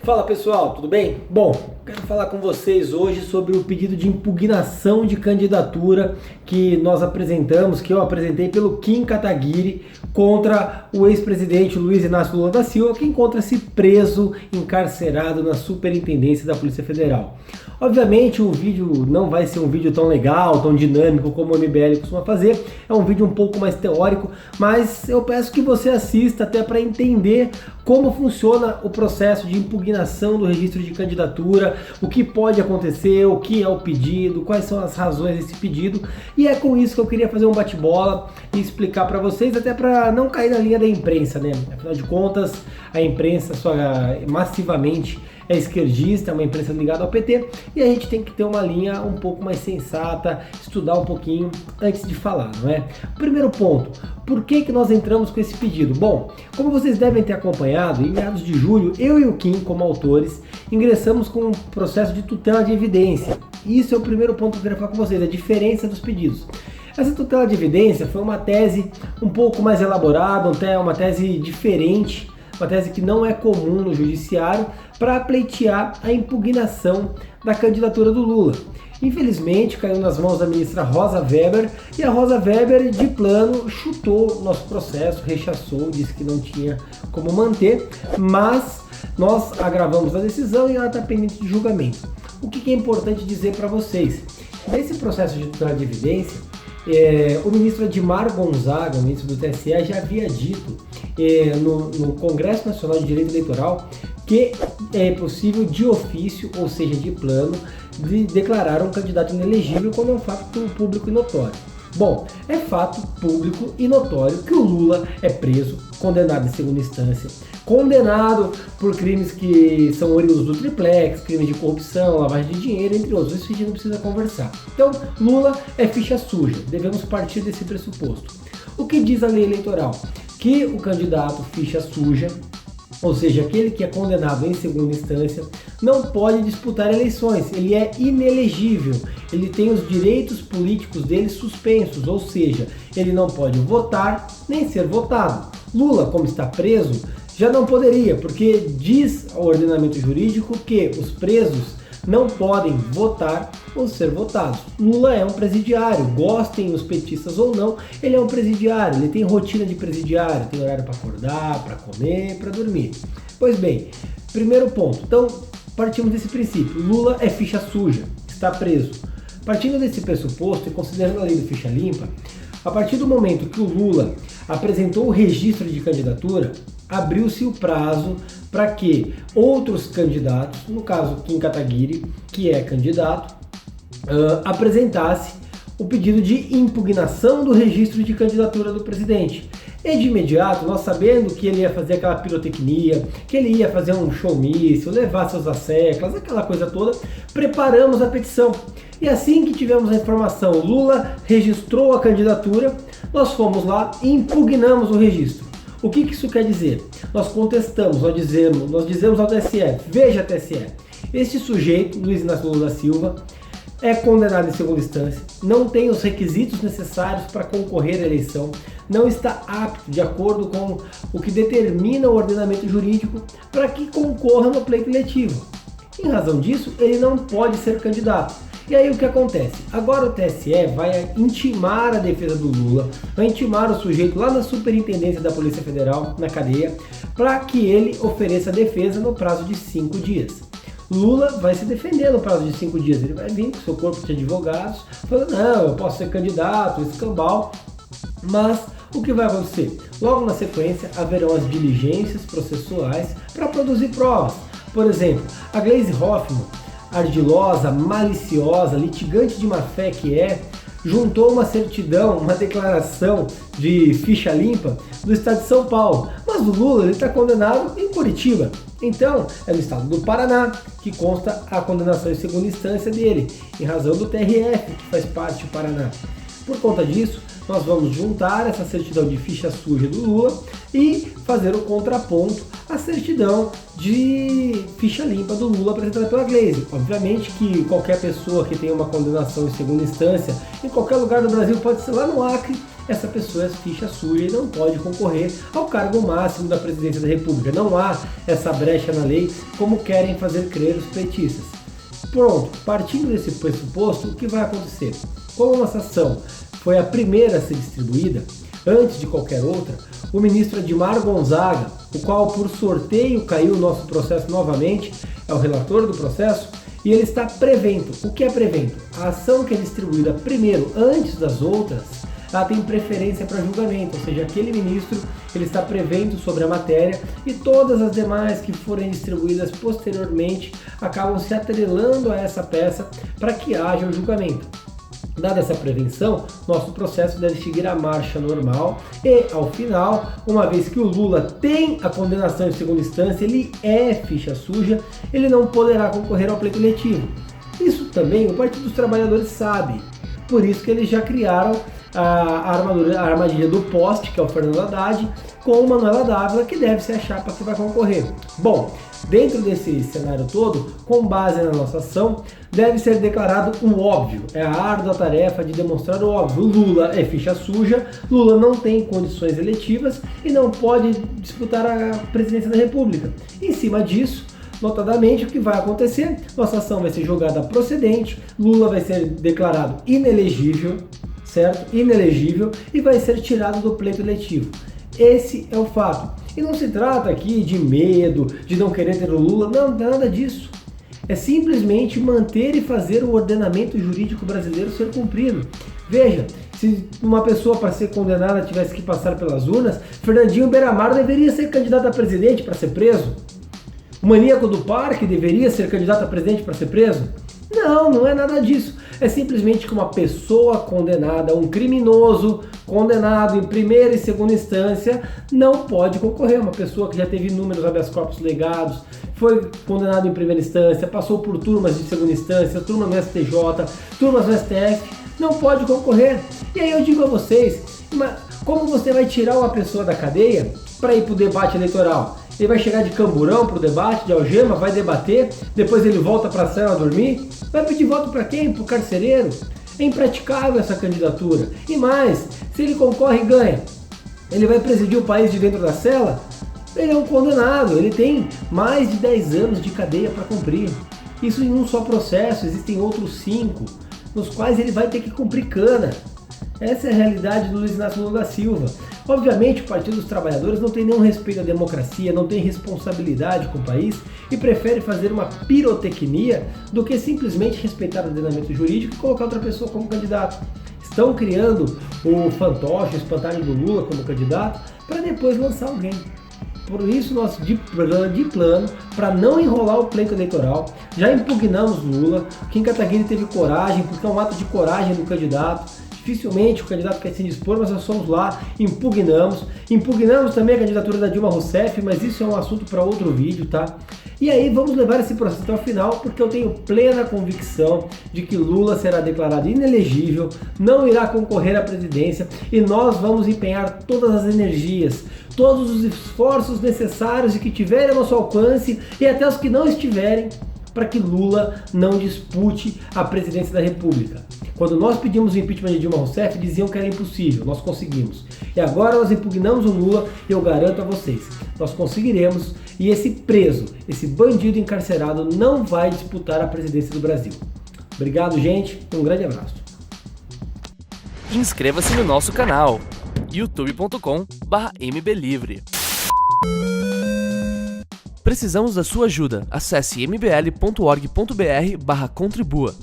Fala pessoal, tudo bem? Bom, quero falar com vocês hoje sobre o pedido de impugnação de candidatura que nós apresentamos, que eu apresentei pelo Kim Kataguiri contra o ex-presidente Luiz Inácio Lula da Silva, que encontra-se preso, encarcerado na Superintendência da Polícia Federal. Obviamente o vídeo não vai ser um vídeo tão legal, tão dinâmico como o MBL costuma fazer, é um vídeo um pouco mais teórico, mas eu peço que você assista até para entender como funciona o processo de impugnação do registro de candidatura, o que pode acontecer, o que é o pedido, quais são as razões desse pedido, e é com isso que eu queria fazer um bate-bola e explicar para vocês, até para não cair na linha da imprensa, né? Afinal de contas, a imprensa massivamente é esquerdista, é uma imprensa ligada ao PT, e a gente tem que ter uma linha um pouco mais sensata, estudar um pouquinho antes de falar, não é? Primeiro ponto, por que nós entramos com esse pedido? Bom, como vocês devem ter acompanhado, em meados de julho, eu e o Kim, como autores, ingressamos com um processo de tutela de evidência. Isso é o primeiro ponto que eu queria falar com vocês, a diferença dos pedidos. Essa tutela de evidência foi uma tese um pouco mais elaborada, uma tese diferente, uma tese que não é comum no judiciário, para pleitear a impugnação da candidatura do Lula. Infelizmente caiu nas mãos da ministra Rosa Weber, e a Rosa Weber de plano chutou o nosso processo, rechaçou, disse que não tinha como manter, mas nós agravamos a decisão e ela está pendente de julgamento. O que é importante dizer para vocês? Nesse processo de tutela de evidência, o ministro Edmar Gonzaga, o ministro do TSE, já havia dito no Congresso Nacional de Direito Eleitoral que é possível de ofício, ou seja, de plano, de declarar um candidato inelegível quando é um fato público e notório. Bom, é fato público e notório que o Lula é preso, condenado em segunda instância, condenado por crimes que são oriundos do triplex, crimes de corrupção, lavagem de dinheiro, entre outros. Isso a gente não precisa conversar. Então, Lula é ficha suja, devemos partir desse pressuposto. O que diz a lei eleitoral? Que o candidato ficha suja, ou seja, aquele que é condenado em segunda instância, não pode disputar eleições, ele é inelegível, ele tem os direitos políticos dele suspensos, ou seja, ele não pode votar nem ser votado. Lula, como está preso, já não poderia, porque diz ao ordenamento jurídico que os presos não podem votar ou ser votados. Lula é um presidiário, gostem os petistas ou não, ele é um presidiário, ele tem rotina de presidiário, tem horário para acordar, para comer, para dormir. Pois bem, primeiro ponto, então partimos desse princípio, Lula é ficha suja, está preso. Partindo desse pressuposto e considerando a lei do ficha limpa, a partir do momento que o Lula apresentou o registro de candidatura, abriu-se o prazo para que outros candidatos, no caso Kim Kataguiri, que é candidato, apresentasse o pedido de impugnação do registro de candidatura do presidente. E de imediato, nós sabendo que ele ia fazer aquela pirotecnia, que ele ia fazer um showmício, levar seus asseclas, aquela coisa toda, preparamos a petição. E assim que tivemos a informação, Lula registrou a candidatura, nós fomos lá e impugnamos o registro. O que isso quer dizer? Nós contestamos, nós dizemos ao TSE, veja TSE, este sujeito, Luiz Inácio Lula da Silva, é condenado em segunda instância, não tem os requisitos necessários para concorrer à eleição, não está apto, de acordo com o que determina o ordenamento jurídico, para que concorra no pleito eletivo. Em razão disso, ele não pode ser candidato. E aí o que acontece? Agora o TSE vai intimar a defesa do Lula, vai intimar o sujeito lá na Superintendência da Polícia Federal, na cadeia, para que ele ofereça a defesa no prazo de 5 dias. Lula vai se defender no prazo de 5 dias, ele vai vir com seu corpo de advogados, falando, não, eu posso ser candidato, escambau, mas o que vai acontecer? Logo na sequência haverão as diligências processuais para produzir provas. Por exemplo, a Gleisi Hoffmann, ardilosa, maliciosa, litigante de má fé que é, juntou uma certidão, uma declaração de ficha limpa do estado de São Paulo. Mas o Lula está condenado em Curitiba. Então, é no estado do Paraná que consta a condenação em segunda instância dele, em razão do TRF, que faz parte do Paraná. Por conta disso, nós vamos juntar essa certidão de ficha suja do Lula e fazer o contraponto à certidão de ficha limpa do Lula apresentada pela Gleisi. Obviamente que qualquer pessoa que tenha uma condenação em segunda instância, em qualquer lugar do Brasil, pode ser lá no Acre, essa pessoa é ficha suja e não pode concorrer ao cargo máximo da presidência da República. Não há essa brecha na lei como querem fazer crer os petistas. Pronto, partindo desse pressuposto, o que vai acontecer? Como a nossa ação foi a primeira a ser distribuída, antes de qualquer outra, o ministro Edmar Gonzaga, o qual por sorteio caiu o nosso processo novamente, é o relator do processo, e ele está prevento. O que é prevento? A ação que é distribuída primeiro, antes das outras, ela tem preferência para julgamento, ou seja, aquele ministro ele está prevento sobre a matéria e todas as demais que forem distribuídas posteriormente acabam se atrelando a essa peça para que haja o julgamento. Dada essa prevenção, nosso processo deve seguir a marcha normal e, ao final, uma vez que o Lula tem a condenação em segunda instância, ele é ficha suja, ele não poderá concorrer ao pleito eletivo. Isso também o Partido dos Trabalhadores sabe, por isso que eles já criaram a armadilha do poste, que é o Fernando Haddad, com o Manuela Dávila, que deve ser a chapa que vai concorrer. Bom, dentro desse cenário todo, com base na nossa ação, deve ser declarado um óbvio. É a árdua tarefa de demonstrar o óbvio. Lula é ficha suja, Lula não tem condições eletivas e não pode disputar a presidência da República. Em cima disso, notadamente, o que vai acontecer? Nossa ação vai ser julgada procedente, Lula vai ser declarado inelegível, certo? Inelegível e vai ser tirado do pleito eletivo. Esse é o fato. E não se trata aqui de medo, de não querer ter o Lula, não, nada disso. É simplesmente manter e fazer o ordenamento jurídico brasileiro ser cumprido. Veja, se uma pessoa para ser condenada tivesse que passar pelas urnas, Fernandinho Beiramar deveria ser candidato a presidente para ser preso? O maníaco do parque deveria ser candidato a presidente para ser preso? Não, não é nada disso. É simplesmente que uma pessoa condenada, um criminoso condenado em primeira e segunda instância, não pode concorrer. Uma pessoa que já teve inúmeros habeas corpus legados, foi condenado em primeira instância, passou por turmas de segunda instância, turma no STJ, turmas no STF, não pode concorrer. E aí eu digo a vocês, como você vai tirar uma pessoa da cadeia para ir para o debate eleitoral? Ele vai chegar de camburão para o debate, de algema, vai debater, depois ele volta para a cela dormir? Vai pedir voto para quem? Para o carcereiro? É impraticável essa candidatura. E mais, se ele concorre e ganha, ele vai presidir o país de dentro da cela? Ele é um condenado, ele tem mais de 10 anos de cadeia para cumprir. Isso em um só processo, existem outros 5, nos quais ele vai ter que cumprir cana. Essa é a realidade do Luiz Inácio Lula da Silva. Obviamente, o Partido dos Trabalhadores não tem nenhum respeito à democracia, não tem responsabilidade com o país e prefere fazer uma pirotecnia do que simplesmente respeitar o ordenamento jurídico e colocar outra pessoa como candidato. Estão criando o fantoche, o espantalho do Lula como candidato para depois lançar alguém. Por isso, nós de plano, para não enrolar o pleito eleitoral, já impugnamos Lula. Kim Kataguiri teve coragem, porque é um ato de coragem do candidato. Dificilmente o candidato quer se dispor, mas nós fomos lá, impugnamos. Impugnamos também a candidatura da Dilma Rousseff, mas isso é um assunto para outro vídeo, tá? E aí vamos levar esse processo até o final, porque eu tenho plena convicção de que Lula será declarado inelegível, não irá concorrer à presidência e nós vamos empenhar todas as energias, todos os esforços necessários e que tiverem ao nosso alcance e até os que não estiverem, para que Lula não dispute a presidência da República. Quando nós pedimos o impeachment de Dilma Rousseff, diziam que era impossível, nós conseguimos. E agora nós impugnamos o Lula e eu garanto a vocês, nós conseguiremos e esse preso, esse bandido encarcerado não vai disputar a presidência do Brasil. Obrigado, gente, um grande abraço. Inscreva-se no nosso canal, youtube.com/mblivre. Precisamos da sua ajuda. Acesse mbl.org.br/contribua.